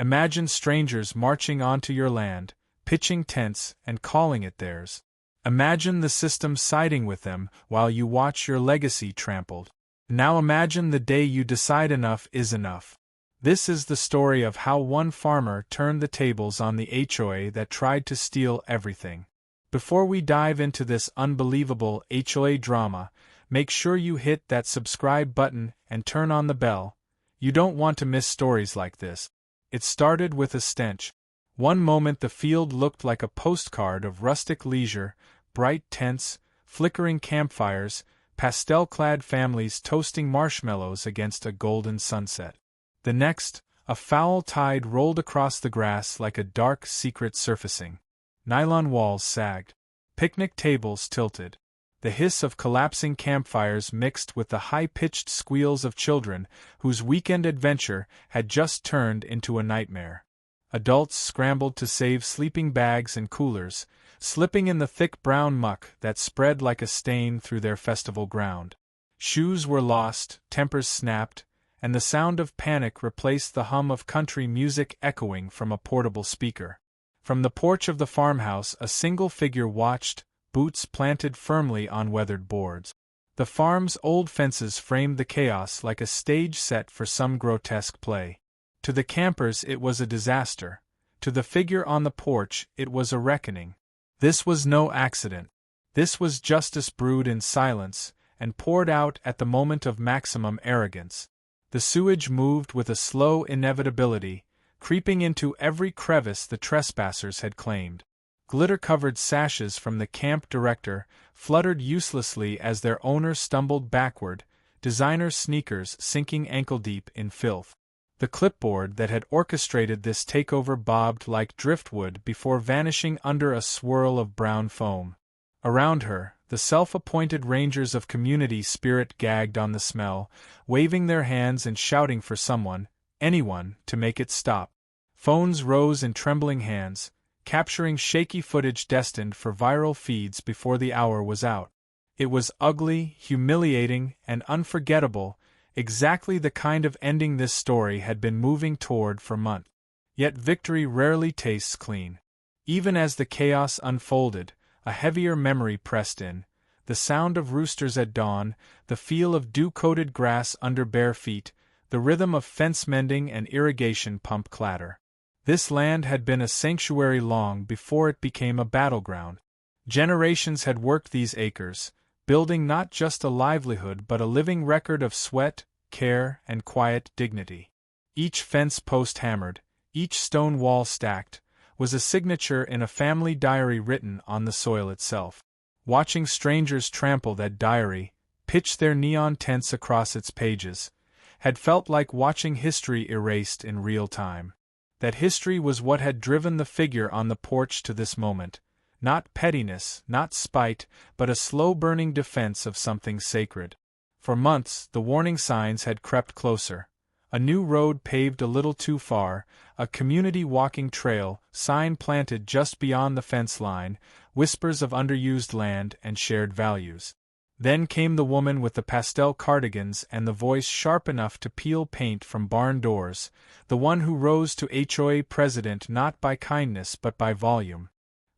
Imagine strangers marching onto your land, pitching tents, and calling it theirs. Imagine the system siding with them while you watch your legacy trampled. Now imagine the day you decide enough is enough. This is the story of how one farmer turned the tables on the HOA that tried to steal everything. Before we dive into this unbelievable HOA drama, make sure you hit that subscribe button and turn on the bell. You don't want to miss stories like this. It started with a stench. One moment the field looked like a postcard of rustic leisure, bright tents, flickering campfires, pastel-clad families toasting marshmallows against a golden sunset. The next, a foul tide rolled across the grass like a dark secret surfacing. Nylon walls sagged. Picnic tables tilted. The hiss of collapsing campfires mixed with the high-pitched squeals of children whose weekend adventure had just turned into a nightmare. Adults scrambled to save sleeping bags and coolers, slipping in the thick brown muck that spread like a stain through their festival ground. Shoes were lost, tempers snapped, and the sound of panic replaced the hum of country music echoing from a portable speaker. From the porch of the farmhouse a single figure watched, boots planted firmly on weathered boards. The farm's old fences framed the chaos like a stage set for some grotesque play. To the campers it was a disaster. To the figure on the porch it was a reckoning. This was no accident. This was justice brewed in silence, and poured out at the moment of maximum arrogance. The sewage moved with a slow inevitability, creeping into every crevice the trespassers had claimed. Glitter-covered sashes from the camp director fluttered uselessly as their owner stumbled backward, designer sneakers sinking ankle-deep in filth. The clipboard that had orchestrated this takeover bobbed like driftwood before vanishing under a swirl of brown foam. Around her, the self-appointed rangers of community spirit gagged on the smell, waving their hands and shouting for someone, anyone, to make it stop. Phones rose in trembling hands, capturing shaky footage destined for viral feeds before the hour was out. It was ugly, humiliating, and unforgettable, exactly the kind of ending this story had been moving toward for months. Yet victory rarely tastes clean. Even as the chaos unfolded, a heavier memory pressed in, the sound of roosters at dawn, the feel of dew-coated grass under bare feet, the rhythm of fence mending and irrigation pump clatter. This land had been a sanctuary long before it became a battleground. Generations had worked these acres, building not just a livelihood but a living record of sweat, care, and quiet dignity. Each fence post hammered, each stone wall stacked, was a signature in a family diary written on the soil itself. Watching strangers trample that diary, pitch their neon tents across its pages, had felt like watching history erased in real time. That history was what had driven the figure on the porch to this moment. Not pettiness, not spite, but a slow-burning defense of something sacred. For months, the warning signs had crept closer. A new road paved a little too far, a community walking trail, sign planted just beyond the fence line, whispers of underused land and shared values. Then came the woman with the pastel cardigans and the voice sharp enough to peel paint from barn doors, the one who rose to HOA president not by kindness but by volume.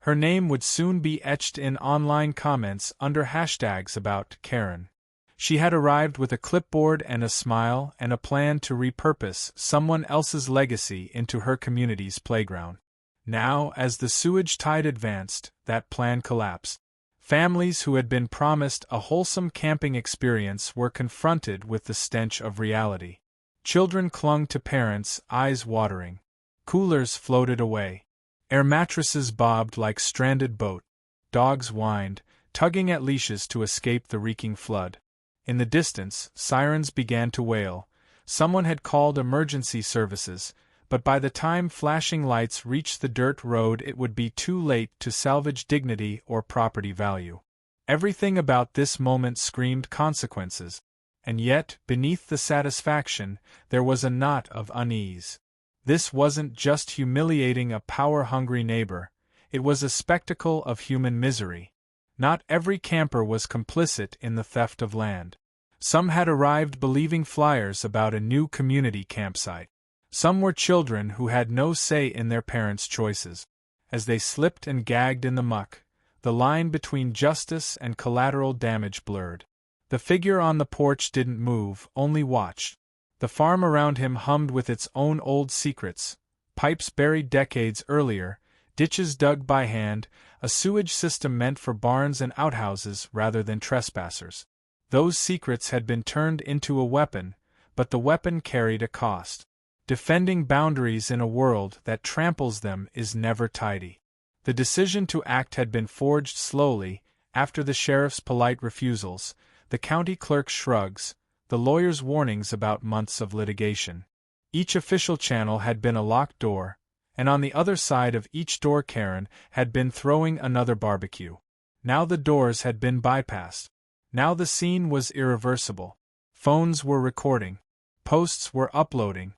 Her name would soon be etched in online comments under hashtags about Karen. She had arrived with a clipboard and a smile and a plan to repurpose someone else's legacy into her community's playground. Now, as the sewage tide advanced, that plan collapsed. Families who had been promised a wholesome camping experience were confronted with the stench of reality. Children clung to parents, eyes watering. Coolers floated away. Air mattresses bobbed like stranded boat. Dogs whined, tugging at leashes to escape the reeking flood. In the distance, sirens began to wail. Someone had called emergency services, but by the time flashing lights reached the dirt road it would be too late to salvage dignity or property value. Everything about this moment screamed consequences. And yet, beneath the satisfaction, there was a knot of unease. This wasn't just humiliating a power-hungry neighbor, it was a spectacle of human misery. Not every camper was complicit in the theft of land. Some had arrived believing flyers about a new community campsite. Some were children who had no say in their parents' choices. As they slipped and gagged in the muck, the line between justice and collateral damage blurred. The figure on the porch didn't move, only watched. The farm around him hummed with its own old secrets: pipes buried decades earlier, ditches dug by hand, a sewage system meant for barns and outhouses rather than trespassers. Those secrets had been turned into a weapon, but the weapon carried a cost. Defending boundaries in a world that tramples them is never tidy. The decision to act had been forged slowly, after the sheriff's polite refusals, the county clerk's shrugs, the lawyer's warnings about months of litigation. Each official channel had been a locked door, and on the other side of each door Karen had been throwing another barbecue. Now the doors had been bypassed. Now the scene was irreversible. Phones were recording. Posts were uploading.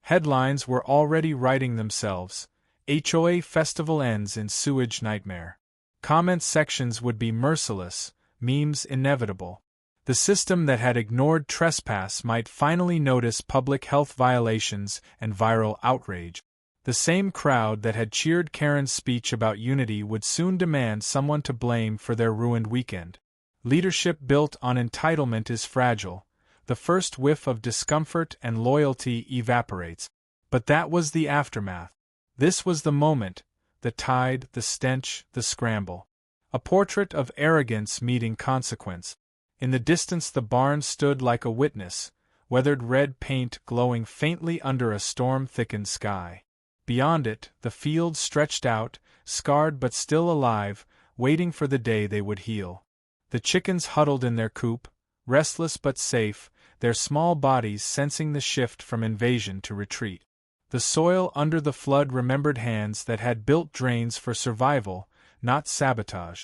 Headlines were already writing themselves. HOA festival ends in sewage nightmare. Comment sections would be merciless, memes inevitable. The system that had ignored trespass might finally notice public health violations and viral outrage. The same crowd that had cheered Karen's speech about unity would soon demand someone to blame for their ruined weekend. Leadership built on entitlement is fragile. The first whiff of discomfort and loyalty evaporates. But that was the aftermath. This was the moment, the tide, the stench, the scramble. A portrait of arrogance meeting consequence. In the distance the barn stood like a witness, weathered red paint glowing faintly under a storm-thickened sky. Beyond it, the fields stretched out, scarred but still alive, waiting for the day they would heal. The chickens huddled in their coop, restless but safe, their small bodies sensing the shift from invasion to retreat. The soil under the flood remembered hands that had built drains for survival, not sabotage.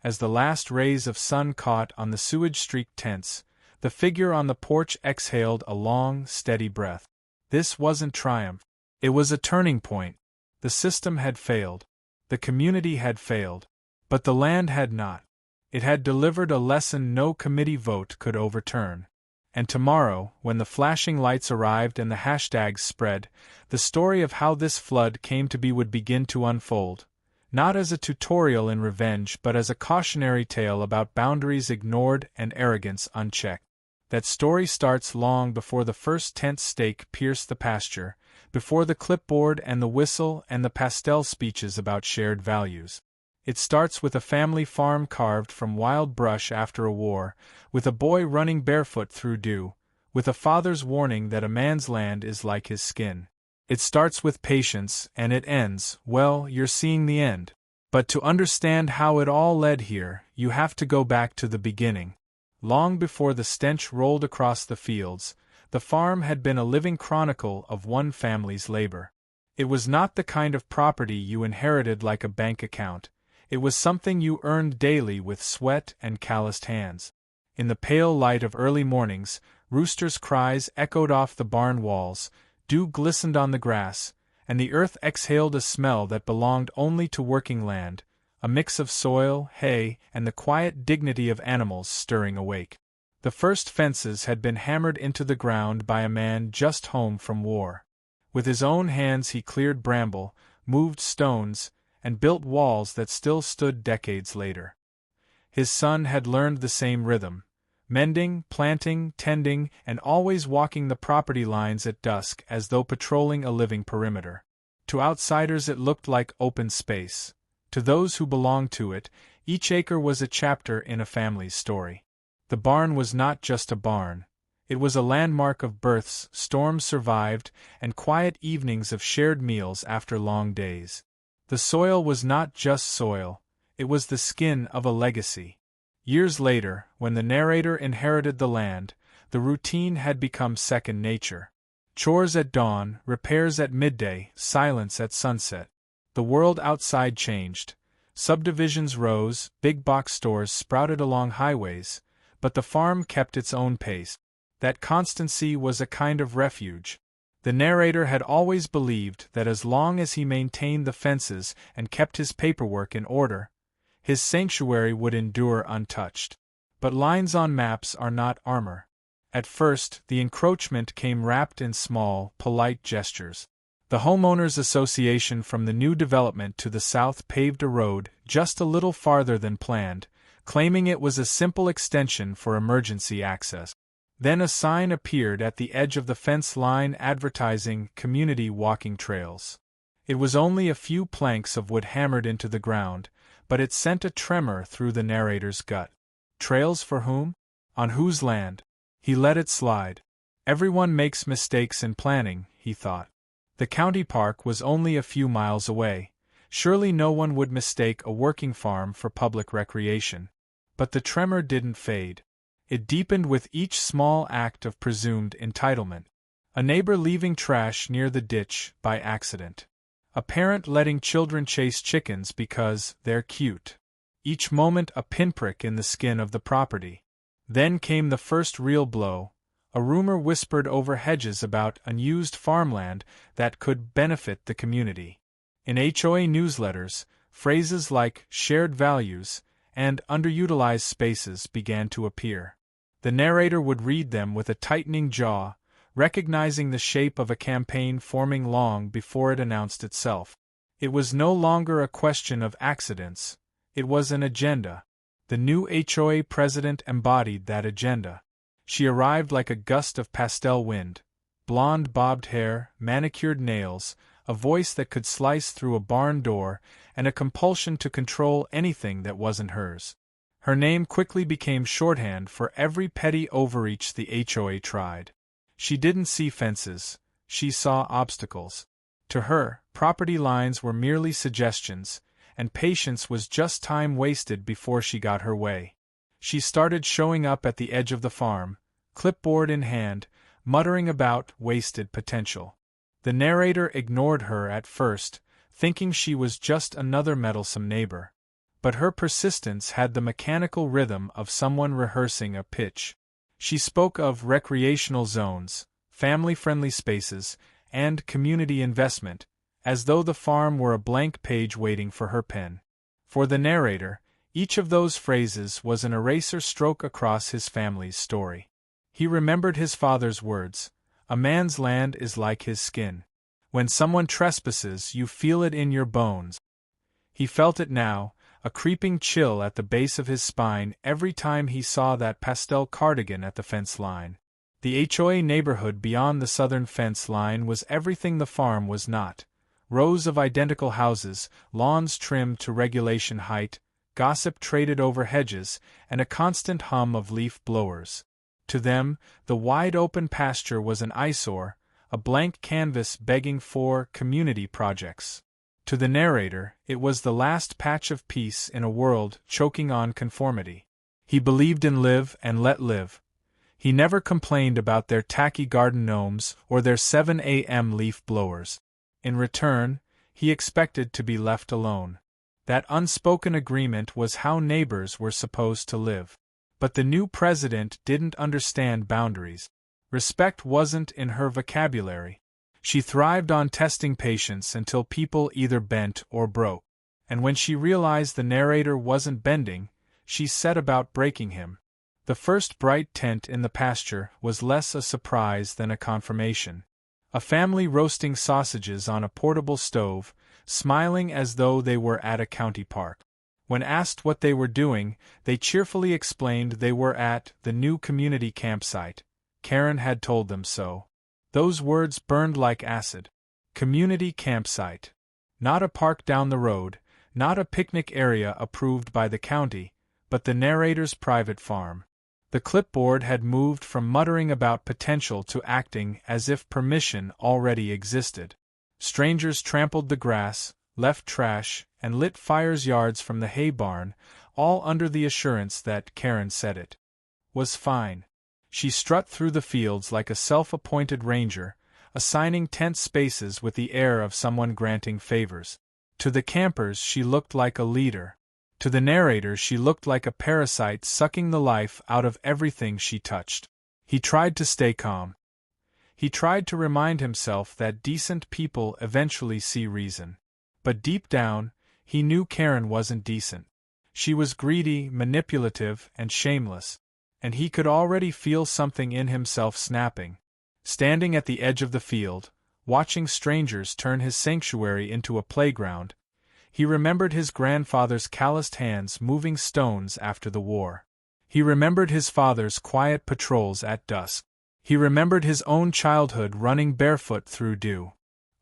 As the last rays of sun caught on the sewage-streaked tents, the figure on the porch exhaled a long, steady breath. This wasn't triumph. It was a turning point. The system had failed. The community had failed. But the land had not. It had delivered a lesson no committee vote could overturn. And tomorrow, when the flashing lights arrived and the hashtags spread, the story of how this flood came to be would begin to unfold. Not as a tutorial in revenge but as a cautionary tale about boundaries ignored and arrogance unchecked. That story starts long before the first tent stake pierced the pasture, before the clipboard and the whistle and the pastel speeches about shared values. It starts with a family farm carved from wild brush after a war, with a boy running barefoot through dew, with a father's warning that a man's land is like his skin. It starts with patience, and it ends, well, you're seeing the end. But to understand how it all led here, you have to go back to the beginning. Long before the stench rolled across the fields, the farm had been a living chronicle of one family's labor. It was not the kind of property you inherited like a bank account. It was something you earned daily with sweat and calloused hands. In the pale light of early mornings, roosters' cries echoed off the barn walls, dew glistened on the grass, and the earth exhaled a smell that belonged only to working land, a mix of soil, hay, and the quiet dignity of animals stirring awake. The first fences had been hammered into the ground by a man just home from war. With his own hands he cleared bramble, moved stones, and built walls that still stood decades later. His son had learned the same rhythm, mending, planting, tending, and always walking the property lines at dusk as though patrolling a living perimeter. To outsiders it looked like open space. To those who belonged to it, each acre was a chapter in a family's story. The barn was not just a barn. It was a landmark of births, storms survived, and quiet evenings of shared meals after long days. The soil was not just soil, it was the skin of a legacy. Years later, when the narrator inherited the land, the routine had become second nature. Chores at dawn, repairs at midday, silence at sunset. The world outside changed. Subdivisions rose, big box stores sprouted along highways, but the farm kept its own pace. That constancy was a kind of refuge. The narrator had always believed that as long as he maintained the fences and kept his paperwork in order, his sanctuary would endure untouched. But lines on maps are not armor. At first, the encroachment came wrapped in small, polite gestures. The Homeowners Association from the new development to the south paved a road just a little farther than planned, claiming it was a simple extension for emergency access. Then a sign appeared at the edge of the fence line advertising community walking trails. It was only a few planks of wood hammered into the ground, but it sent a tremor through the narrator's gut. Trails for whom? On whose land? He let it slide. Everyone makes mistakes in planning, he thought. The county park was only a few miles away. Surely no one would mistake a working farm for public recreation. But the tremor didn't fade. It deepened with each small act of presumed entitlement. A neighbor leaving trash near the ditch by accident. A parent letting children chase chickens because they're cute. Each moment a pinprick in the skin of the property. Then came the first real blow. A rumor whispered over hedges about unused farmland that could benefit the community. In HOA newsletters, phrases like shared values and underutilized spaces began to appear. The narrator would read them with a tightening jaw, recognizing the shape of a campaign forming long before it announced itself. It was no longer a question of accidents, it was an agenda. The new HOA president embodied that agenda. She arrived like a gust of pastel wind, blonde bobbed hair, manicured nails, a voice that could slice through a barn door, and a compulsion to control anything that wasn't hers. Her name quickly became shorthand for every petty overreach the HOA tried. She didn't see fences, she saw obstacles. To her, property lines were merely suggestions, and patience was just time wasted before she got her way. She started showing up at the edge of the farm, clipboard in hand, muttering about wasted potential. The narrator ignored her at first, thinking she was just another meddlesome neighbor. But her persistence had the mechanical rhythm of someone rehearsing a pitch. She spoke of recreational zones, family-friendly spaces, and community investment, as though the farm were a blank page waiting for her pen. For the narrator, each of those phrases was an eraser stroke across his family's story. He remembered his father's words, "A man's land is like his skin. When someone trespasses, you feel it in your bones." He felt it now, a creeping chill at the base of his spine every time he saw that pastel cardigan at the fence line. The HOA neighborhood beyond the southern fence line was everything the farm was not. Rows of identical houses, lawns trimmed to regulation height, gossip traded over hedges, and a constant hum of leaf blowers. To them, the wide-open pasture was an eyesore, a blank canvas begging for community projects. To the narrator, it was the last patch of peace in a world choking on conformity. He believed in live and let live. He never complained about their tacky garden gnomes or their 7 a.m. leaf blowers. In return, he expected to be left alone. That unspoken agreement was how neighbors were supposed to live. But the new president didn't understand boundaries. Respect wasn't in her vocabulary. She thrived on testing patience until people either bent or broke. And when she realized the narrator wasn't bending, she set about breaking him. The first bright tent in the pasture was less a surprise than a confirmation. A family roasting sausages on a portable stove, smiling as though they were at a county park. When asked what they were doing, they cheerfully explained they were at the new community campsite. Karen had told them so. Those words burned like acid. Community campsite. Not a park down the road, not a picnic area approved by the county, but the narrator's private farm. The clipboard had moved from muttering about potential to acting as if permission already existed. Strangers trampled the grass, left trash, and lit fires yards from the hay barn, all under the assurance that Karen said it was fine. She strut through the fields like a self-appointed ranger, assigning tent spaces with the air of someone granting favors. To the campers she looked like a leader. To the narrator she looked like a parasite sucking the life out of everything she touched. He tried to stay calm. He tried to remind himself that decent people eventually see reason. But deep down, he knew Karen wasn't decent. She was greedy, manipulative, and shameless. and he could already feel something in himself snapping. Standing at the edge of the field, watching strangers turn his sanctuary into a playground, he remembered his grandfather's calloused hands moving stones after the war. He remembered his father's quiet patrols at dusk. He remembered his own childhood running barefoot through dew.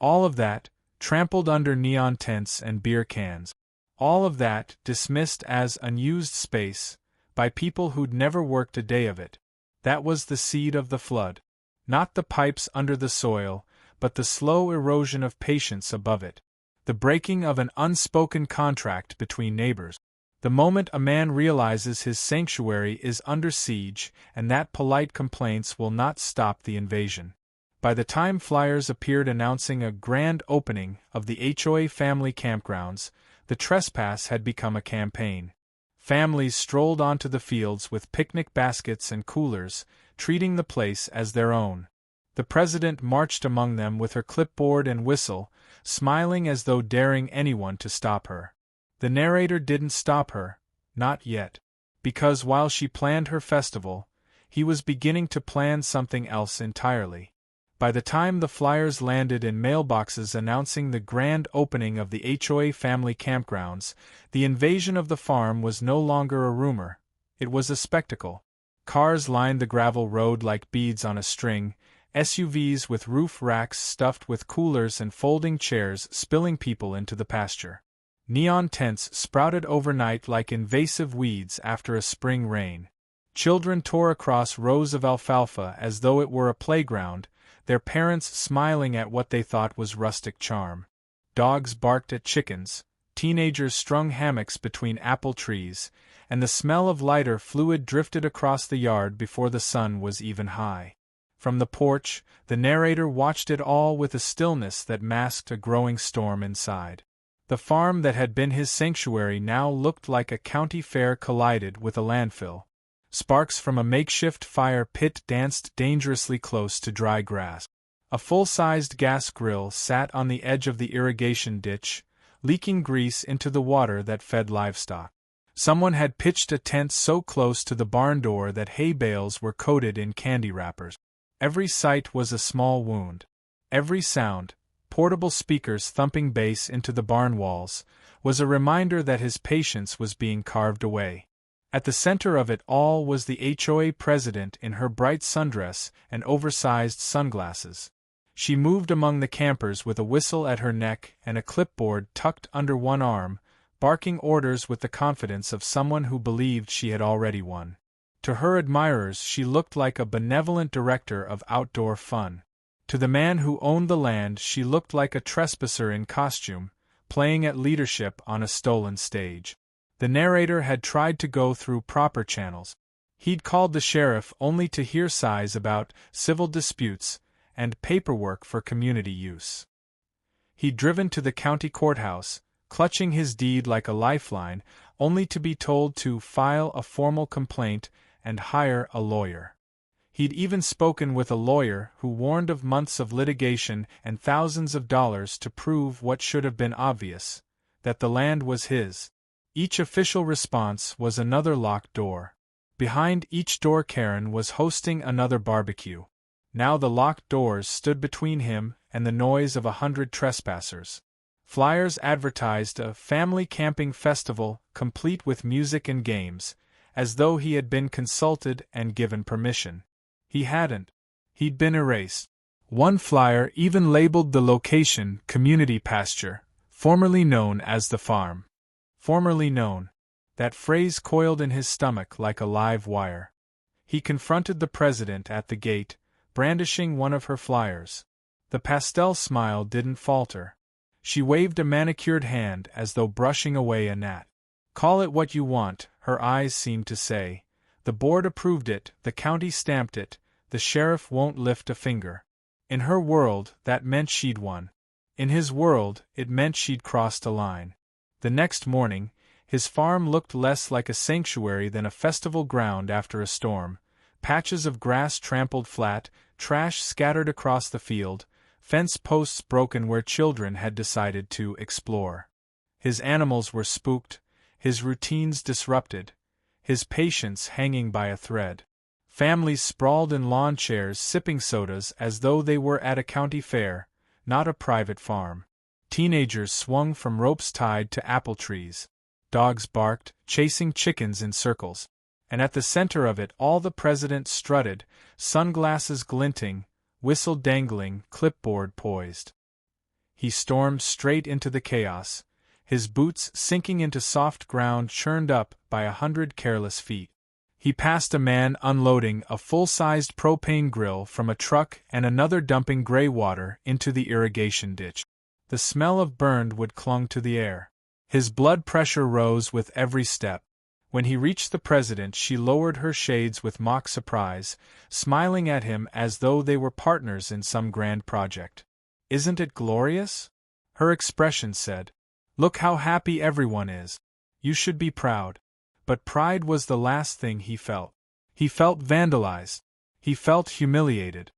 All of that, trampled under neon tents and beer cans. All of that, dismissed as unused space, by people who'd never worked a day of it. That was the seed of the flood. Not the pipes under the soil, but the slow erosion of patience above it. The breaking of an unspoken contract between neighbors. The moment a man realizes his sanctuary is under siege and that polite complaints will not stop the invasion. By the time flyers appeared announcing a grand opening of the HOA family campgrounds, the trespass had become a campaign. Families strolled onto the fields with picnic baskets and coolers, treating the place as their own. The president marched among them with her clipboard and whistle, smiling as though daring anyone to stop her. The narrator didn't stop her, not yet, because while she planned her festival, he was beginning to plan something else entirely. By the time the flyers landed in mailboxes announcing the grand opening of the HOA family campgrounds, the invasion of the farm was no longer a rumor, it was a spectacle. Cars lined the gravel road like beads on a string, SUVs with roof racks stuffed with coolers and folding chairs spilling people into the pasture. Neon tents sprouted overnight like invasive weeds after a spring rain. Children tore across rows of alfalfa as though it were a playground, their parents smiling at what they thought was rustic charm. Dogs barked at chickens, teenagers strung hammocks between apple trees, and the smell of lighter fluid drifted across the yard before the sun was even high. From the porch, the narrator watched it all with a stillness that masked a growing storm inside. The farm that had been his sanctuary now looked like a county fair collided with a landfill. Sparks from a makeshift fire pit danced dangerously close to dry grass. A full-sized gas grill sat on the edge of the irrigation ditch, leaking grease into the water that fed livestock. Someone had pitched a tent so close to the barn door that hay bales were coated in candy wrappers. Every sight was a small wound. Every sound, portable speakers thumping bass into the barn walls, was a reminder that his patience was being carved away. At the center of it all was the HOA president in her bright sundress and oversized sunglasses. She moved among the campers with a whistle at her neck and a clipboard tucked under one arm, barking orders with the confidence of someone who believed she had already won. To her admirers she looked like a benevolent director of outdoor fun. To the man who owned the land she looked like a trespasser in costume, playing at leadership on a stolen stage. The narrator had tried to go through proper channels. He'd called the sheriff only to hear sighs about civil disputes and paperwork for community use. He'd driven to the county courthouse, clutching his deed like a lifeline, only to be told to file a formal complaint and hire a lawyer. He'd even spoken with a lawyer who warned of months of litigation and thousands of dollars to prove what should have been obvious, that the land was his. Each official response was another locked door. Behind each door Karen was hosting another barbecue. Now the locked doors stood between him and the noise of 100 trespassers. Flyers advertised a family camping festival complete with music and games, as though he had been consulted and given permission. He hadn't. He'd been erased. One flyer even labeled the location Community Pasture, formerly known as the farm. Formerly known. That phrase coiled in his stomach like a live wire. He confronted the president at the gate, brandishing one of her flyers. The pastel smile didn't falter. She waved a manicured hand as though brushing away a gnat. "Call it what you want," her eyes seemed to say. "The board approved it, the county stamped it, the sheriff won't lift a finger." In her world, that meant she'd won. In his world, it meant she'd crossed a line. The next morning, his farm looked less like a sanctuary than a festival ground after a storm. Patches of grass trampled flat, trash scattered across the field, fence posts broken where children had decided to explore. His animals were spooked, his routines disrupted, his patience hanging by a thread. Families sprawled in lawn chairs sipping sodas as though they were at a county fair, not a private farm. Teenagers swung from ropes tied to apple trees. Dogs barked, chasing chickens in circles. And at the center of it all the president strutted, sunglasses glinting, whistle dangling, clipboard poised. He stormed straight into the chaos, his boots sinking into soft ground churned up by 100 careless feet. He passed a man unloading a full-sized propane grill from a truck and another dumping gray water into the irrigation ditch. The smell of burned wood clung to the air. His blood pressure rose with every step. When he reached the president, she lowered her shades with mock surprise, smiling at him as though they were partners in some grand project. "Isn't it glorious?" her expression said. "Look how happy everyone is. You should be proud." But pride was the last thing he felt. He felt vandalized. He felt humiliated.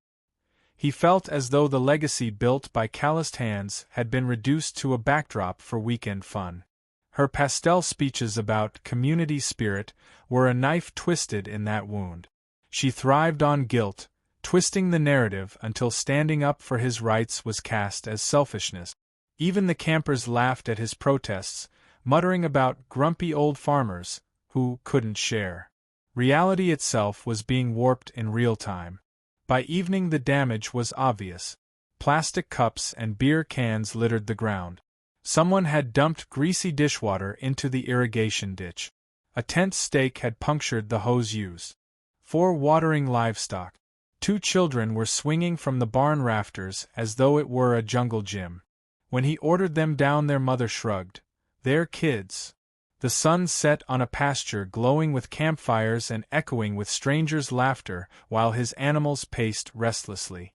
He felt as though the legacy built by calloused hands had been reduced to a backdrop for weekend fun. Her pastel speeches about community spirit were a knife twisted in that wound. She thrived on guilt, twisting the narrative until standing up for his rights was cast as selfishness. Even the campers laughed at his protests, muttering about grumpy old farmers who couldn't share. Reality itself was being warped in real time. By evening the damage was obvious. Plastic cups and beer cans littered the ground. Someone had dumped greasy dishwater into the irrigation ditch. A tent stake had punctured the hose used for watering livestock. 2 children were swinging from the barn rafters as though it were a jungle gym. When he ordered them down, their mother shrugged. "They're kids." The sun set on a pasture glowing with campfires and echoing with strangers' laughter while his animals paced restlessly.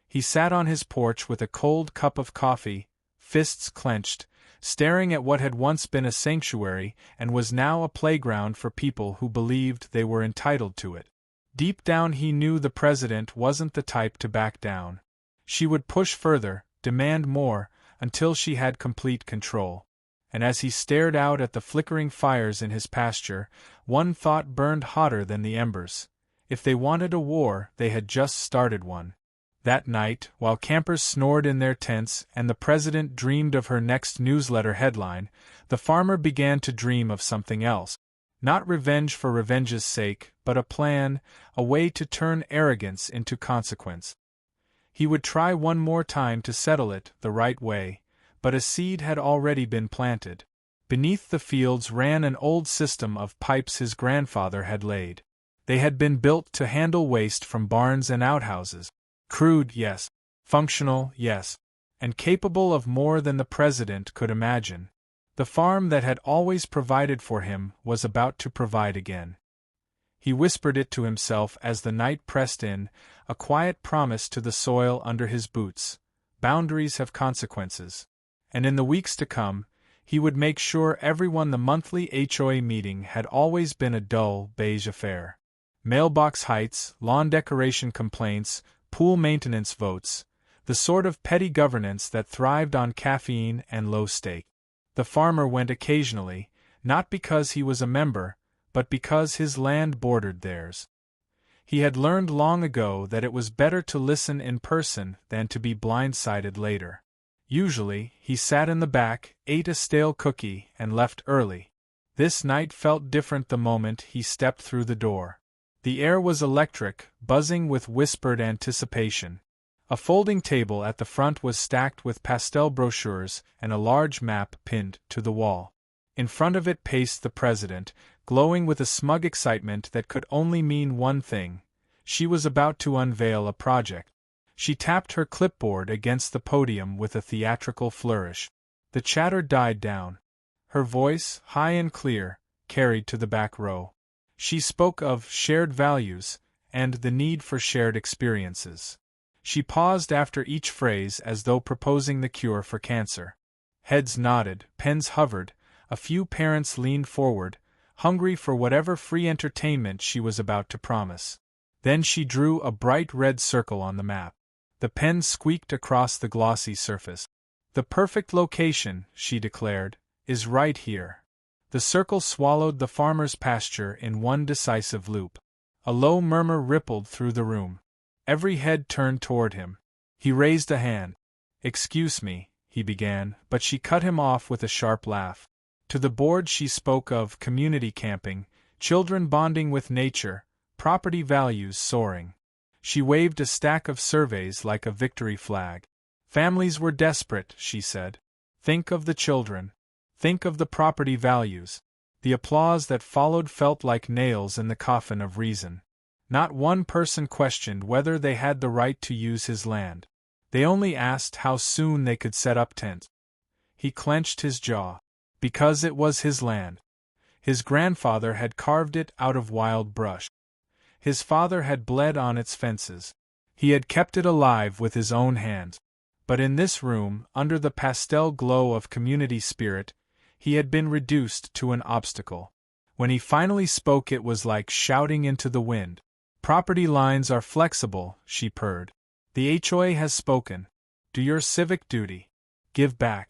He sat on his porch with a cold cup of coffee, fists clenched, staring at what had once been a sanctuary and was now a playground for people who believed they were entitled to it. Deep down he knew the president wasn't the type to back down. She would push further, demand more, until she had complete control. And as he stared out at the flickering fires in his pasture, one thought burned hotter than the embers. If they wanted a war, they had just started one. That night, while campers snored in their tents and the president dreamed of her next newsletter headline, the farmer began to dream of something else. Not revenge for revenge's sake, but a plan, a way to turn arrogance into consequence. He would try one more time to settle it the right way. But a seed had already been planted. Beneath the fields ran an old system of pipes his grandfather had laid. They had been built to handle waste from barns and outhouses. Crude, yes. Functional, yes. And capable of more than the president could imagine. The farm that had always provided for him was about to provide again. He whispered it to himself as the night pressed in, a quiet promise to the soil under his boots. Boundaries have consequences. And in the weeks to come, he would make sure everyone the monthly HOA meeting had always been a dull, beige affair. Mailbox heights, lawn decoration complaints, pool maintenance votes, the sort of petty governance that thrived on caffeine and low stake. The farmer went occasionally, not because he was a member, but because his land bordered theirs. He had learned long ago that it was better to listen in person than to be blindsided later. Usually, he sat in the back, ate a stale cookie, and left early. This night felt different the moment he stepped through the door. The air was electric, buzzing with whispered anticipation. A folding table at the front was stacked with pastel brochures and a large map pinned to the wall. In front of it paced the president, glowing with a smug excitement that could only mean one thing. She was about to unveil a project. She tapped her clipboard against the podium with a theatrical flourish. The chatter died down. Her voice, high and clear, carried to the back row. She spoke of shared values and the need for shared experiences. She paused after each phrase as though proposing the cure for cancer. Heads nodded, pens hovered, a few parents leaned forward, hungry for whatever free entertainment she was about to promise. Then she drew a bright red circle on the map. The pen squeaked across the glossy surface. "The perfect location," she declared, "is right here." The circle swallowed the farmer's pasture in one decisive loop. A low murmur rippled through the room. Every head turned toward him. He raised a hand. "Excuse me," he began, but she cut him off with a sharp laugh. To the board she spoke of community camping, children bonding with nature, property values soaring. She waved a stack of surveys like a victory flag. Families were desperate, she said. Think of the children. Think of the property values. The applause that followed felt like nails in the coffin of reason. Not one person questioned whether they had the right to use his land. They only asked how soon they could set up tents. He clenched his jaw. Because it was his land. His grandfather had carved it out of wild brush. His father had bled on its fences. He had kept it alive with his own hands. But in this room, under the pastel glow of community spirit, he had been reduced to an obstacle. When he finally spoke, it was like shouting into the wind. "Property lines are flexible," she purred. "The HOA has spoken. Do your civic duty. Give back."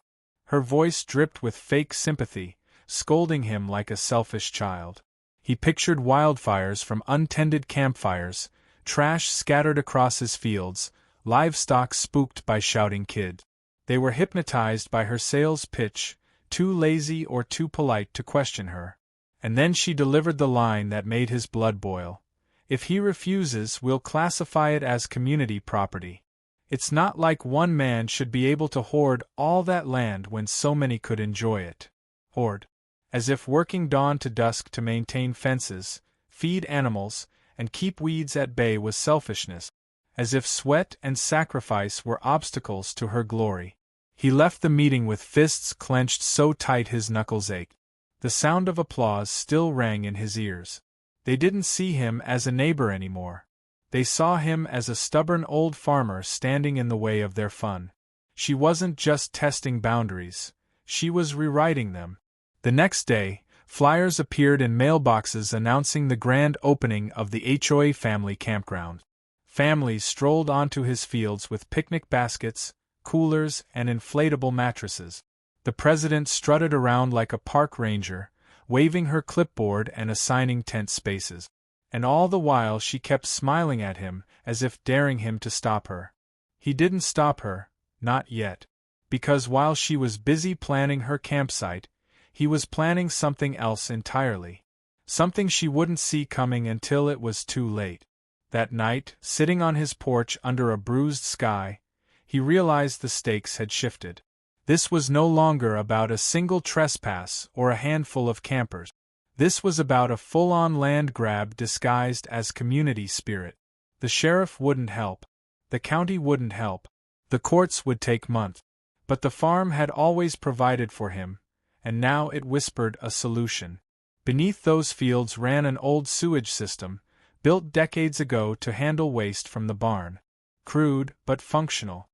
Her voice dripped with fake sympathy, scolding him like a selfish child. He pictured wildfires from untended campfires, trash scattered across his fields, livestock spooked by shouting kids. They were hypnotized by her sales pitch, too lazy or too polite to question her. And then she delivered the line that made his blood boil. "If he refuses, we'll classify it as community property. It's not like one man should be able to hoard all that land when so many could enjoy it." Hoard. As if working dawn to dusk to maintain fences, feed animals, and keep weeds at bay was selfishness. As if sweat and sacrifice were obstacles to her glory. He left the meeting with fists clenched so tight his knuckles ached. The sound of applause still rang in his ears. They didn't see him as a neighbor anymore. They saw him as a stubborn old farmer standing in the way of their fun. She wasn't just testing boundaries, she was rewriting them. The next day, flyers appeared in mailboxes announcing the grand opening of the HOA Family Campground. Families strolled onto his fields with picnic baskets, coolers, and inflatable mattresses. The president strutted around like a park ranger, waving her clipboard and assigning tent spaces. And all the while she kept smiling at him, as if daring him to stop her. He didn't stop her, not yet. Because while she was busy planning her campsite, he was planning something else entirely. Something she wouldn't see coming until it was too late. That night, sitting on his porch under a bruised sky, he realized the stakes had shifted. This was no longer about a single trespass or a handful of campers. This was about a full-on land grab disguised as community spirit. The sheriff wouldn't help. The county wouldn't help. The courts would take months. But the farm had always provided for him, and now it whispered a solution. Beneath those fields ran an old sewage system, built decades ago to handle waste from the barn. Crude, but functional.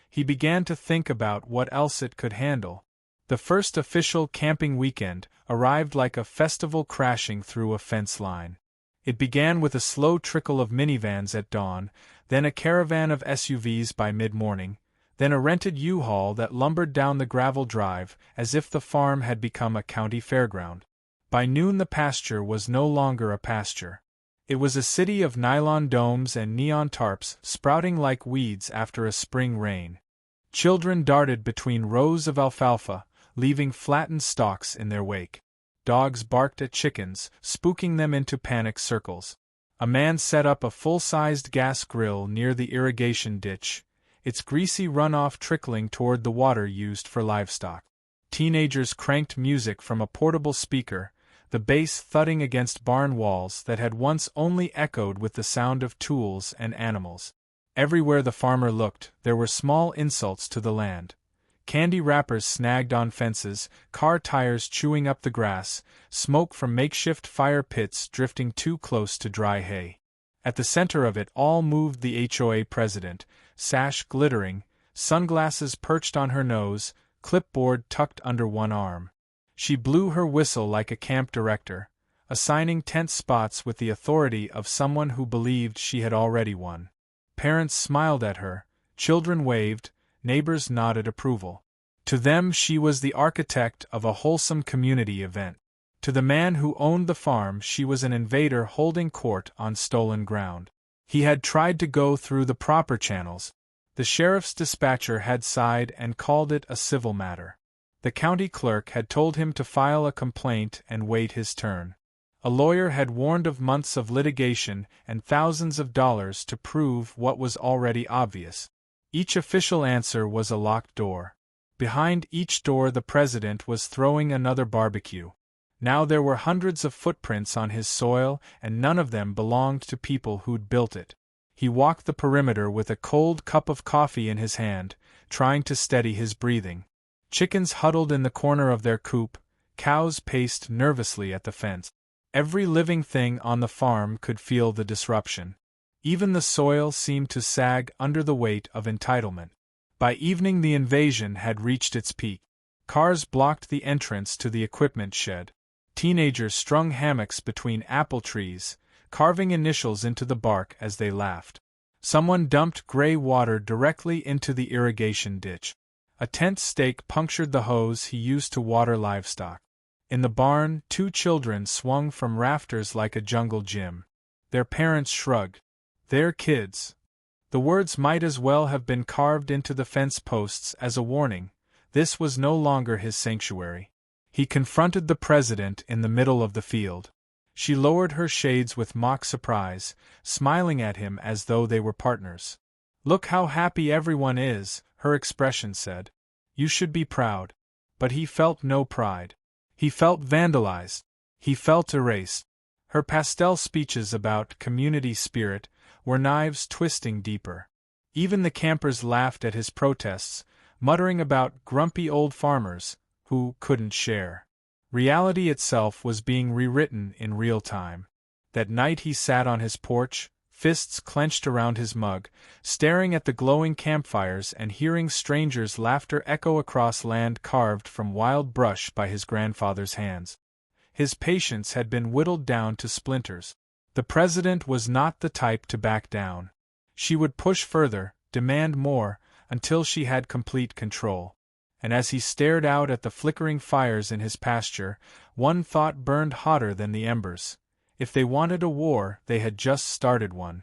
He began to think about what else it could handle. The first official camping weekend arrived like a festival crashing through a fence line. It began with a slow trickle of minivans at dawn, then a caravan of SUVs by mid-morning, then a rented U-Haul that lumbered down the gravel drive as if the farm had become a county fairground. By noon the pasture was no longer a pasture. It was a city of nylon domes and neon tarps sprouting like weeds after a spring rain. Children darted between rows of alfalfa, leaving flattened stalks in their wake. Dogs barked at chickens, spooking them into panic circles. A man set up a full-sized gas grill near the irrigation ditch, its greasy runoff trickling toward the water used for livestock. Teenagers cranked music from a portable speaker, the bass thudding against barn walls that had once only echoed with the sound of tools and animals. Everywhere the farmer looked, there were small insults to the land. Candy wrappers snagged on fences, car tires chewing up the grass, smoke from makeshift fire pits drifting too close to dry hay. At the center of it all moved the HOA president, sash glittering, sunglasses perched on her nose, clipboard tucked under one arm. She blew her whistle like a camp director, assigning tent spots with the authority of someone who believed she had already won. Parents smiled at her, children waved, neighbors nodded approval. To them she was the architect of a wholesome community event. To the man who owned the farm, she was an invader holding court on stolen ground. He had tried to go through the proper channels. The sheriff's dispatcher had sighed and called it a civil matter. The county clerk had told him to file a complaint and wait his turn. A lawyer had warned of months of litigation and thousands of dollars to prove what was already obvious. Each official answer was a locked door. Behind each door the president was throwing another barbecue. Now there were hundreds of footprints on his soil, and none of them belonged to people who'd built it. He walked the perimeter with a cold cup of coffee in his hand, trying to steady his breathing. Chickens huddled in the corner of their coop, cows paced nervously at the fence. Every living thing on the farm could feel the disruption. Even the soil seemed to sag under the weight of entitlement. By evening the invasion had reached its peak. Cars blocked the entrance to the equipment shed. Teenagers strung hammocks between apple trees, carving initials into the bark as they laughed. Someone dumped gray water directly into the irrigation ditch. A tent stake punctured the hose he used to water livestock. In the barn, 2 children swung from rafters like a jungle gym. Their parents shrugged. Their kids. The words might as well have been carved into the fence posts as a warning. This was no longer his sanctuary. He confronted the president in the middle of the field. She lowered her shades with mock surprise, smiling at him as though they were partners. "Look how happy everyone is," her expression said. "You should be proud." But he felt no pride. He felt vandalized. He felt erased. Her pastel speeches about community spirit were knives twisting deeper. Even the campers laughed at his protests, muttering about grumpy old farmers who couldn't share. Reality itself was being rewritten in real time. That night he sat on his porch, fists clenched around his mug, staring at the glowing campfires and hearing strangers' laughter echo across land carved from wild brush by his grandfather's hands. His patience had been whittled down to splinters. The president was not the type to back down. She would push further, demand more, until she had complete control. And as he stared out at the flickering fires in his pasture, one thought burned hotter than the embers. If they wanted a war, they had just started one.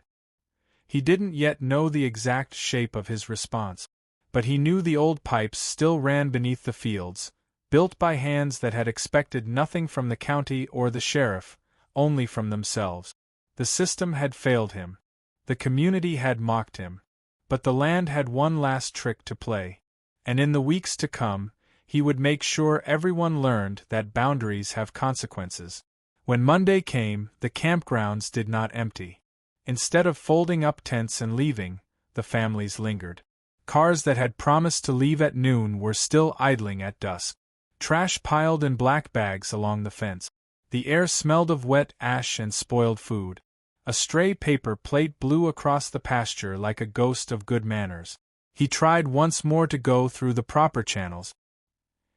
He didn't yet know the exact shape of his response, but he knew the old pipes still ran beneath the fields, built by hands that had expected nothing from the county or the sheriff, only from themselves. The system had failed him. The community had mocked him. But the land had one last trick to play. And in the weeks to come, he would make sure everyone learned that boundaries have consequences. When Monday came, the campgrounds did not empty. Instead of folding up tents and leaving, the families lingered. Cars that had promised to leave at noon were still idling at dusk. Trash piled in black bags along the fence. The air smelled of wet ash and spoiled food. A stray paper plate blew across the pasture like a ghost of good manners. He tried once more to go through the proper channels.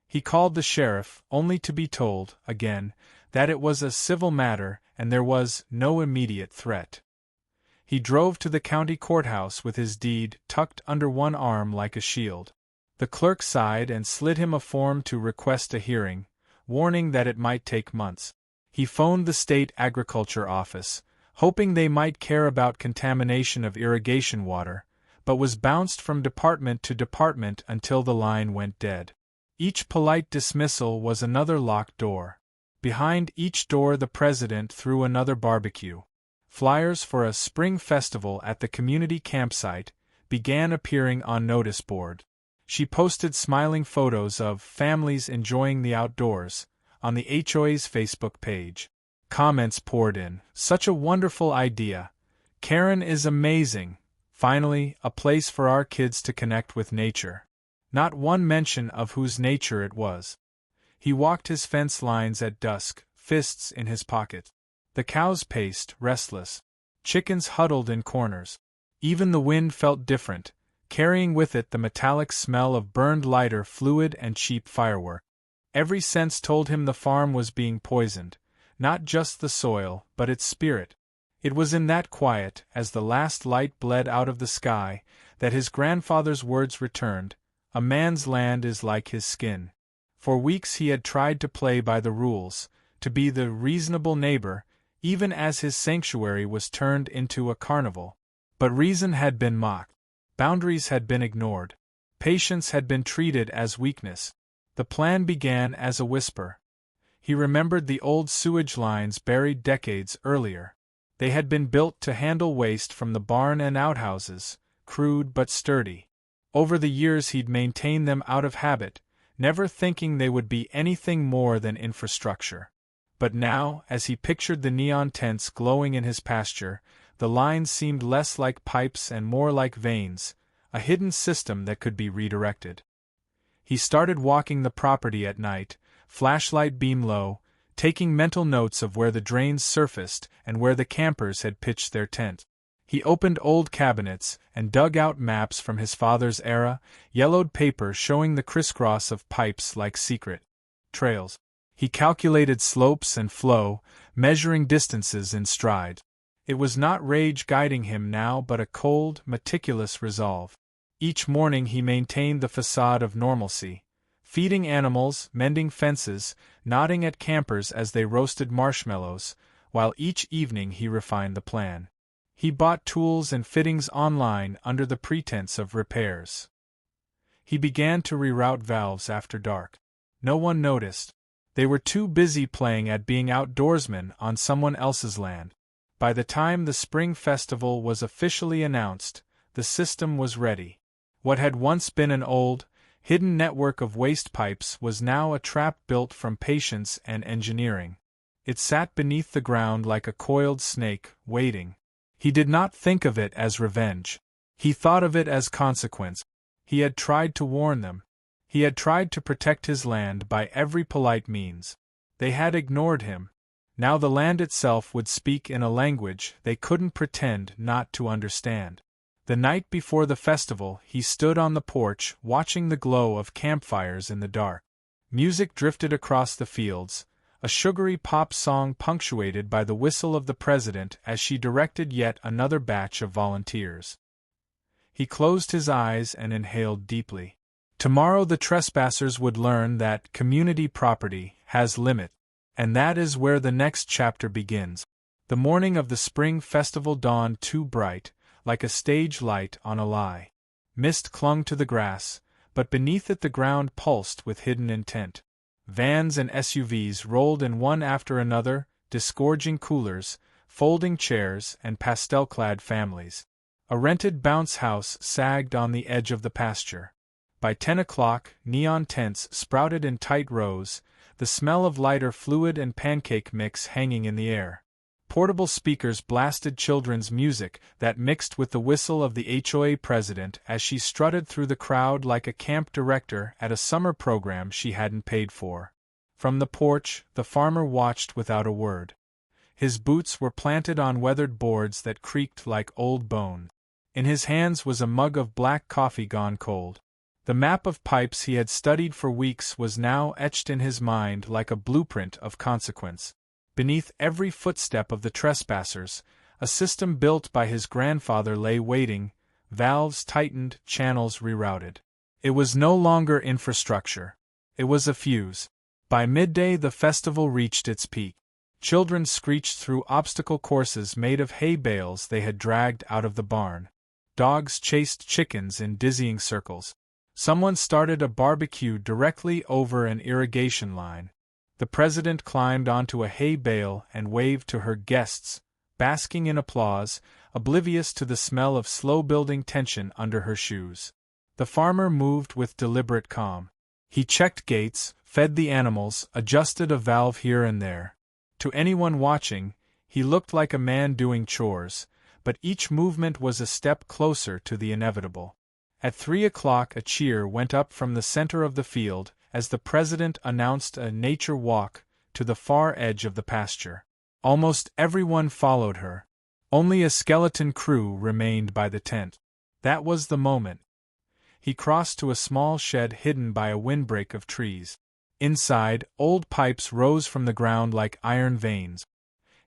He called the sheriff, only to be told, again, that it was a civil matter and there was no immediate threat. He drove to the county courthouse with his deed tucked under one arm like a shield. The clerk sighed and slid him a form to request a hearing, warning that it might take months. He phoned the state agriculture office, hoping they might care about contamination of irrigation water, but was bounced from department to department until the line went dead. Each polite dismissal was another locked door. Behind each door the president threw another barbecue. Flyers for a spring festival at the community campsite began appearing on notice board. She posted smiling photos of families enjoying the outdoors on the HOA's Facebook page. Comments poured in. "Such a wonderful idea. Karen is amazing. Finally, a place for our kids to connect with nature." Not one mention of whose nature it was. He walked his fence lines at dusk, fists in his pocket. The cows paced, restless. Chickens huddled in corners. Even the wind felt different, carrying with it the metallic smell of burned lighter fluid and cheap firework. Every sense told him the farm was being poisoned, not just the soil, but its spirit. It was in that quiet, as the last light bled out of the sky, that his grandfather's words returned, "A man's land is like his skin." For weeks he had tried to play by the rules, to be the reasonable neighbor, even as his sanctuary was turned into a carnival. But reason had been mocked. Boundaries had been ignored. Patience had been treated as weakness. The plan began as a whisper. He remembered the old sewage lines buried decades earlier. They had been built to handle waste from the barn and outhouses, crude but sturdy. Over the years he'd maintained them out of habit, never thinking they would be anything more than infrastructure. But now, as he pictured the neon tents glowing in his pasture, the lines seemed less like pipes and more like veins, a hidden system that could be redirected. He started walking the property at night, flashlight beam low, taking mental notes of where the drains surfaced and where the campers had pitched their tent. He opened old cabinets and dug out maps from his father's era, yellowed paper showing the crisscross of pipes like secret trails. He calculated slopes and flow, measuring distances in stride. It was not rage guiding him now but a cold, meticulous resolve. Each morning he maintained the facade of normalcy, feeding animals, mending fences, nodding at campers as they roasted marshmallows, while each evening he refined the plan. He bought tools and fittings online under the pretense of repairs. He began to reroute valves after dark. No one noticed. They were too busy playing at being outdoorsmen on someone else's land. By the time the spring festival was officially announced, the system was ready. What had once been an old, hidden network of waste pipes was now a trap built from patience and engineering. It sat beneath the ground like a coiled snake, waiting. He did not think of it as revenge. He thought of it as consequence. He had tried to warn them. He had tried to protect his land by every polite means. They had ignored him. Now the land itself would speak in a language they couldn't pretend not to understand. The night before the festival, he stood on the porch watching the glow of campfires in the dark. Music drifted across the fields, a sugary pop song punctuated by the whistle of the president as she directed yet another batch of volunteers. He closed his eyes and inhaled deeply. Tomorrow the trespassers would learn that community property has limit, and that is where the next chapter begins. The morning of the spring festival dawned too bright, like a stage light on a lie. Mist clung to the grass, but beneath it the ground pulsed with hidden intent. Vans and SUVs rolled in one after another, disgorging coolers, folding chairs, and pastel-clad families. A rented bounce house sagged on the edge of the pasture. By 10 o'clock, neon tents sprouted in tight rows, the smell of lighter fluid and pancake mix hanging in the air. Portable speakers blasted children's music that mixed with the whistle of the HOA president as she strutted through the crowd like a camp director at a summer program she hadn't paid for. From the porch, the farmer watched without a word. His boots were planted on weathered boards that creaked like old bone. In his hands was a mug of black coffee gone cold. The map of pipes he had studied for weeks was now etched in his mind like a blueprint of consequence. Beneath every footstep of the trespassers, a system built by his grandfather lay waiting, valves tightened, channels rerouted. It was no longer infrastructure. It was a fuse. By midday the festival reached its peak. Children screeched through obstacle courses made of hay bales they had dragged out of the barn. Dogs chased chickens in dizzying circles. Someone started a barbecue directly over an irrigation line. The president climbed onto a hay bale and waved to her guests, basking in applause, oblivious to the smell of slow-building tension under her shoes. The farmer moved with deliberate calm. He checked gates, fed the animals, adjusted a valve here and there. To anyone watching, he looked like a man doing chores, but each movement was a step closer to the inevitable. At 3 o'clock a cheer went up from the center of the field as the president announced a nature walk to the far edge of the pasture. Almost everyone followed her. Only a skeleton crew remained by the tent. That was the moment. He crossed to a small shed hidden by a windbreak of trees. Inside, old pipes rose from the ground like iron veins.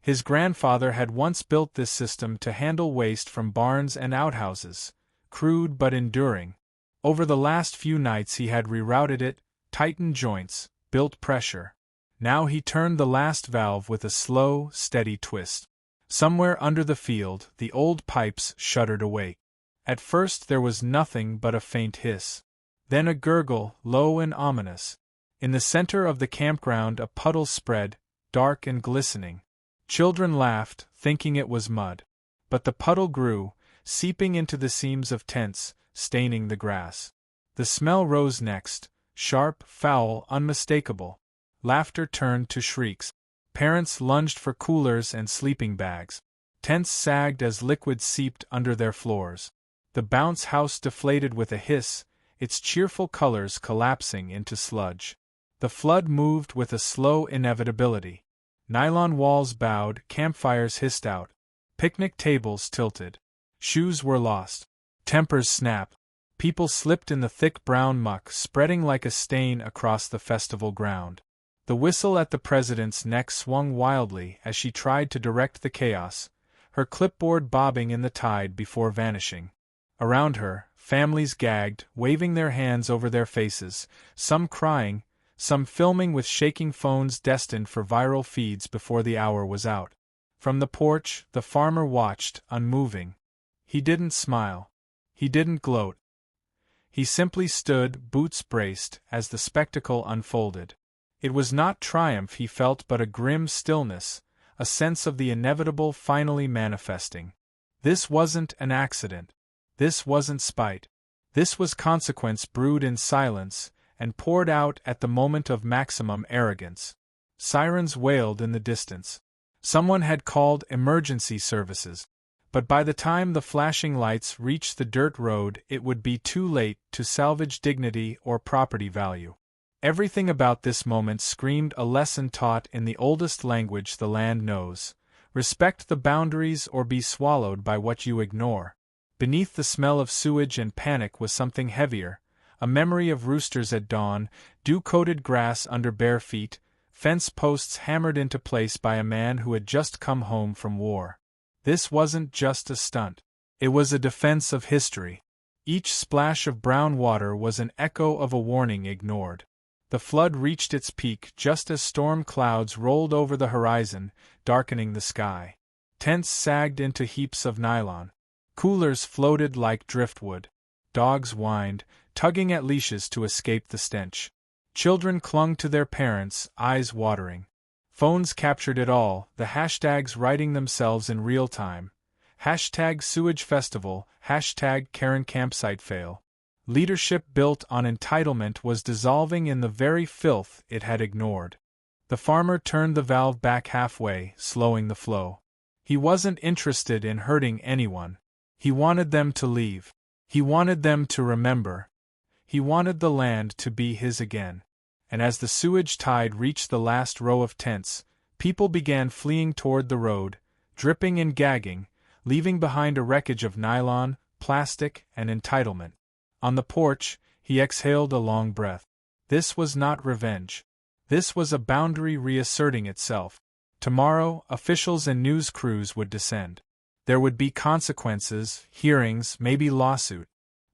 His grandfather had once built this system to handle waste from barns and outhouses, crude but enduring. Over the last few nights he had rerouted it, tightened joints, built pressure. Now he turned the last valve with a slow, steady twist. Somewhere under the field, the old pipes shuddered awake. At first there was nothing but a faint hiss. Then a gurgle, low and ominous. In the center of the campground a puddle spread, dark and glistening. Children laughed, thinking it was mud. But the puddle grew, seeping into the seams of tents, staining the grass. The smell rose next, sharp, foul, unmistakable. Laughter turned to shrieks. Parents lunged for coolers and sleeping bags. Tents sagged as liquid seeped under their floors. The bounce house deflated with a hiss, its cheerful colors collapsing into sludge. The flood moved with a slow inevitability. Nylon walls bowed, campfires hissed out. Picnic tables tilted. Shoes were lost. Tempers snapped. People slipped in the thick brown muck spreading like a stain across the festival ground. The whistle at the president's neck swung wildly as she tried to direct the chaos, her clipboard bobbing in the tide before vanishing. Around her, families gagged, waving their hands over their faces, some crying, some filming with shaking phones destined for viral feeds before the hour was out. From the porch, the farmer watched, unmoving. He didn't smile. He didn't gloat. He simply stood, boots braced, as the spectacle unfolded. It was not triumph he felt but a grim stillness, a sense of the inevitable finally manifesting. This wasn't an accident. This wasn't spite. This was consequence brewed in silence, and poured out at the moment of maximum arrogance. Sirens wailed in the distance. Someone had called emergency services. But by the time the flashing lights reached the dirt road, it would be too late to salvage dignity or property value. Everything about this moment screamed a lesson taught in the oldest language the land knows: respect the boundaries or be swallowed by what you ignore. Beneath the smell of sewage and panic was something heavier, a memory of roosters at dawn, dew-coated grass under bare feet, fence posts hammered into place by a man who had just come home from war. This wasn't just a stunt. It was a defense of history. Each splash of brown water was an echo of a warning ignored. The flood reached its peak just as storm clouds rolled over the horizon, darkening the sky. Tents sagged into heaps of nylon. Coolers floated like driftwood. Dogs whined, tugging at leashes to escape the stench. Children clung to their parents, eyes watering. Phones captured it all, the hashtags writing themselves in real time. Hashtag Sewage Festival, hashtag Karen Campsite Fail. Leadership built on entitlement was dissolving in the very filth it had ignored. The farmer turned the valve back halfway, slowing the flow. He wasn't interested in hurting anyone. He wanted them to leave. He wanted them to remember. He wanted the land to be his again. And as the sewage tide reached the last row of tents, people began fleeing toward the road, dripping and gagging, leaving behind a wreckage of nylon, plastic, and entitlement. On the porch, he exhaled a long breath. This was not revenge. This was a boundary reasserting itself. Tomorrow, officials and news crews would descend. There would be consequences, hearings, maybe lawsuit.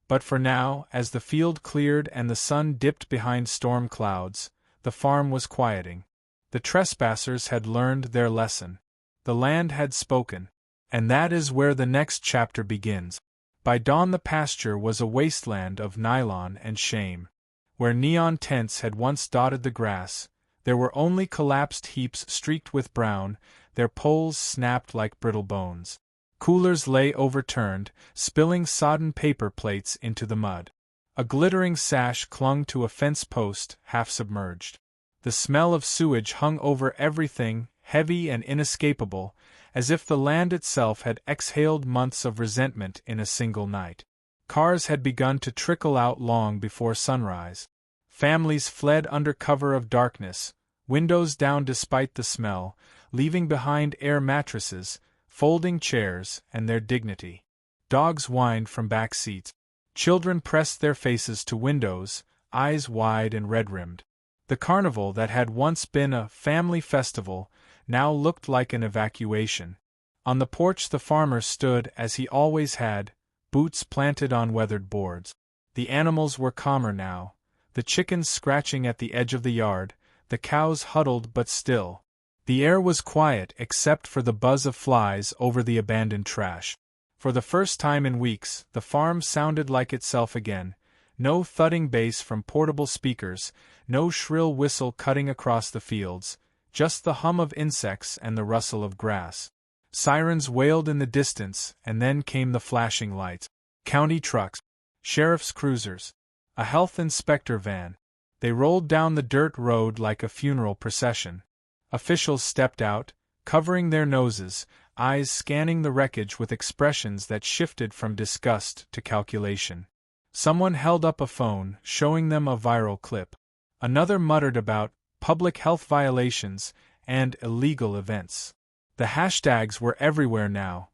But for now, as the field cleared and the sun dipped behind storm clouds, the farm was quieting. The trespassers had learned their lesson. The land had spoken. And that is where the next chapter begins. By dawn the pasture was a wasteland of nylon and shame. Where neon tents had once dotted the grass, there were only collapsed heaps streaked with brown, their poles snapped like brittle bones. Coolers lay overturned, spilling sodden paper plates into the mud. A glittering sash clung to a fence post, half submerged. The smell of sewage hung over everything, heavy and inescapable, as if the land itself had exhaled months of resentment in a single night. Cars had begun to trickle out long before sunrise. Families fled under cover of darkness, windows down despite the smell, leaving behind air mattresses, folding chairs, and their dignity. Dogs whined from back seats. Children pressed their faces to windows, eyes wide and red-rimmed. The carnival that had once been a family festival now looked like an evacuation. On the porch the farmer stood as he always had, boots planted on weathered boards. The animals were calmer now, the chickens scratching at the edge of the yard, the cows huddled but still. The air was quiet except for the buzz of flies over the abandoned trash. For the first time in weeks, the farm sounded like itself again. No thudding bass from portable speakers, no shrill whistle cutting across the fields, just the hum of insects and the rustle of grass. Sirens wailed in the distance, and then came the flashing lights. County trucks, sheriff's cruisers, a health inspector van. They rolled down the dirt road like a funeral procession. Officials stepped out, covering their noses, eyes scanning the wreckage with expressions that shifted from disgust to calculation. Someone held up a phone, showing them a viral clip. Another muttered about public health violations and illegal events. The hashtags were everywhere now.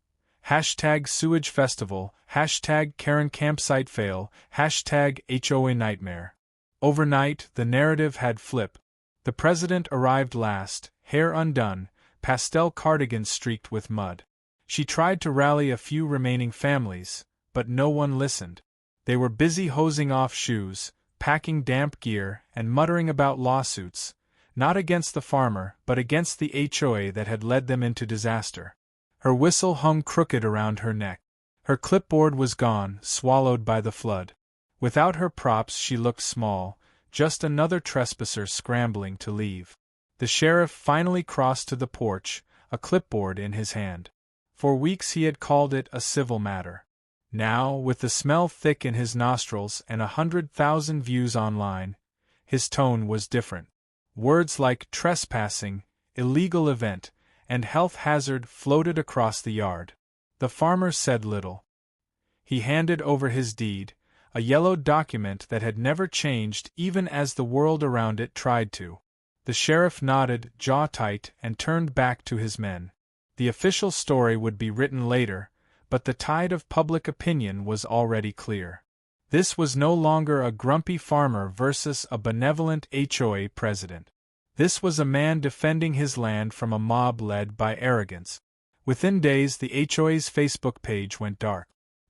Hashtag Sewage Festival, hashtag Karen Campsite Fail, hashtag HOA Nightmare. Overnight, the narrative had flipped. The president arrived last, hair undone, pastel cardigan streaked with mud. She tried to rally a few remaining families, but no one listened. They were busy hosing off shoes, packing damp gear, and muttering about lawsuits, not against the farmer, but against the HOA that had led them into disaster. Her whistle hung crooked around her neck. Her clipboard was gone, swallowed by the flood. Without her props she looked small, just another trespasser scrambling to leave. The sheriff finally crossed to the porch, a clipboard in his hand. For weeks he had called it a civil matter. Now, with the smell thick in his nostrils and 100,000 views online, his tone was different. Words like trespassing, illegal event, and health hazard floated across the yard. The farmer said little. He handed over his deed, a yellowed document that had never changed even as the world around it tried to. The sheriff nodded, jaw tight, and turned back to his men. The official story would be written later, but the tide of public opinion was already clear. This was no longer a grumpy farmer versus a benevolent HOA president. This was a man defending his land from a mob led by arrogance. Within days, the HOA's Facebook page went dark.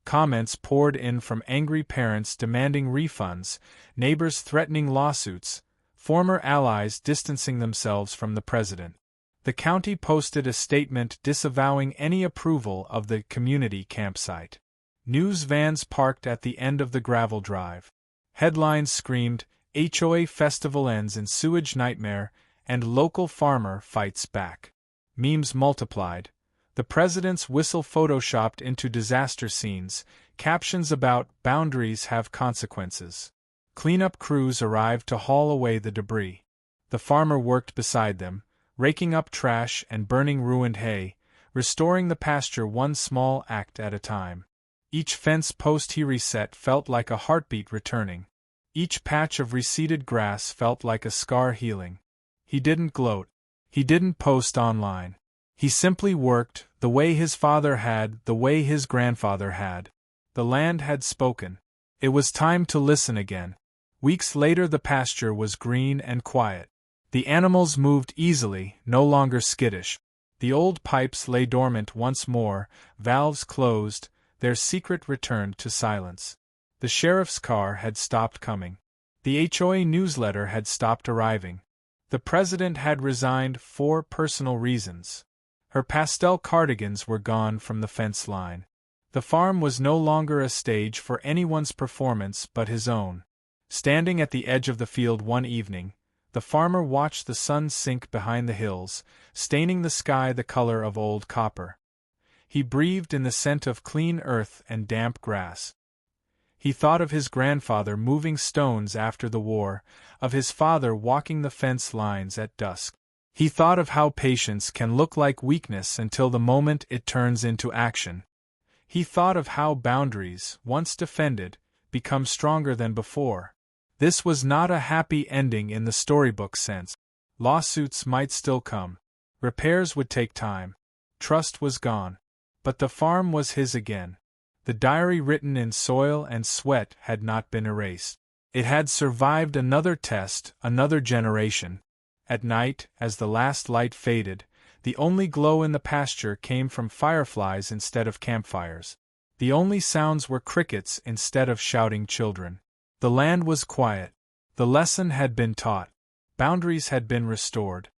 Comments poured in from angry parents demanding refunds, neighbors threatening lawsuits, former allies distancing themselves from the president. The county posted a statement disavowing any approval of the community campsite. News vans parked at the end of the gravel drive. Headlines screamed, HOA festival ends in sewage nightmare, and local farmer fights back. Memes multiplied. The president's whistle photoshopped into disaster scenes, captions about boundaries have consequences. Cleanup crews arrived to haul away the debris. The farmer worked beside them, raking up trash and burning ruined hay, restoring the pasture one small act at a time. Each fence post he reset felt like a heartbeat returning. Each patch of reseeded grass felt like a scar healing. He didn't gloat. He didn't post online. He simply worked, the way his father had, the way his grandfather had. The land had spoken. It was time to listen again. Weeks later the pasture was green and quiet. The animals moved easily, no longer skittish. The old pipes lay dormant once more, valves closed, their secret returned to silence. The sheriff's car had stopped coming. The HOA newsletter had stopped arriving. The president had resigned for personal reasons. Her pastel cardigans were gone from the fence line. The farm was no longer a stage for anyone's performance but his own. Standing at the edge of the field one evening, the farmer watched the sun sink behind the hills, staining the sky the color of old copper. He breathed in the scent of clean earth and damp grass. He thought of his grandfather moving stones after the war, of his father walking the fence lines at dusk. He thought of how patience can look like weakness until the moment it turns into action. He thought of how boundaries, once defended, become stronger than before. This was not a happy ending in the storybook sense. Lawsuits might still come. Repairs would take time. Trust was gone. But the farm was his again. The diary written in soil and sweat had not been erased. It had survived another test, another generation. At night, as the last light faded, the only glow in the pasture came from fireflies instead of campfires. The only sounds were crickets instead of shouting children. The land was quiet. The lesson had been taught. Boundaries had been restored.